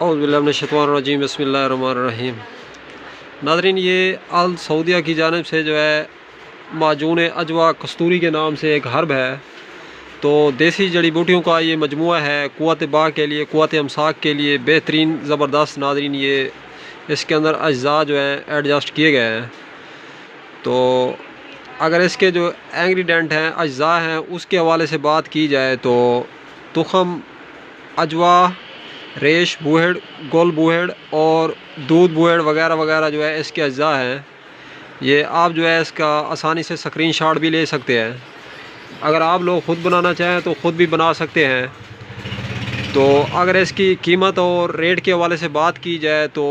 औज़ुबिल्लाहिमिनश्शैतानिर्रजीम बिस्मिल्लाहिर्रहमानिर्रहीम। नाज़रीन, ये अल सऊदिया की जानिब से जो है माजून अजवा कस्तूरी के नाम से एक हर्ब है। तो देसी जड़ी बूटियों का ये मजमुआ है, क़ुव्वत बा के लिए, क़ुव्वत इमसाक के लिए बेहतरीन ज़बरदस्त। नाज़रीन, ये इसके अंदर अज्जा जो हैं एडजस्ट किए गए हैं। तो अगर इसके जो इंग्रेडिएंट हैं, अज्जा हैं, उसके हवाले से बात की जाए तो तुखम, अजवा, रेश बूहेड़, गोल बूहेड़ और दूध बूहेड़ वगैरह वगैरह जो है इसके अज्जा हैं। ये आप जो है इसका आसानी से स्क्रीनशॉट भी ले सकते हैं। अगर आप लोग ख़ुद बनाना चाहें तो ख़ुद भी बना सकते हैं। तो अगर इसकी कीमत और रेट के हवाले से बात की जाए तो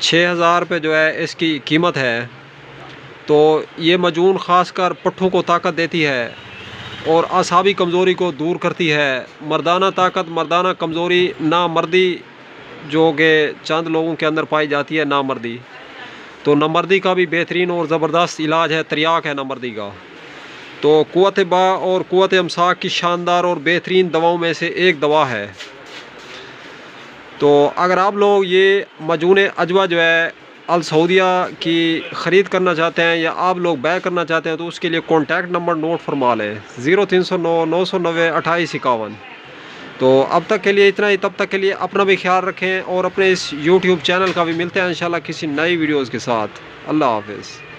6000 रुपये जो है इसकी कीमत है। तो ये मजून ख़ास कर पट्ठों को ताकत देती है और असाबी कमज़ोरी को दूर करती है। मर्दाना ताकत, मर्दाना कमज़ोरी, नामर्दी जो कि चंद लोगों के अंदर पाई जाती है, नामर्दी, तो नामर्दी का भी बेहतरीन और ज़बरदस्त इलाज है, त्रियाक है नामर्दी का। तो क़ुव्वत बा और क़ुव्वत इमसाक की शानदार और बेहतरीन दवाओं में से एक दवा है। तो अगर आप लोग ये मजून अजवा जो है अल सऊदिया की ख़रीद करना चाहते हैं या आप लोग बै करना चाहते हैं तो उसके लिए कॉन्टैक्ट नंबर नोट फरमा लें 0309 990 2851। तो अब तक के लिए इतना ही। तब तक के लिए अपना भी ख्याल रखें और अपने इस YouTube चैनल का भी मिलते हैं इंशाल्लाह किसी नई वीडियोज़ के साथ। अल्लाह हाफ़िज़।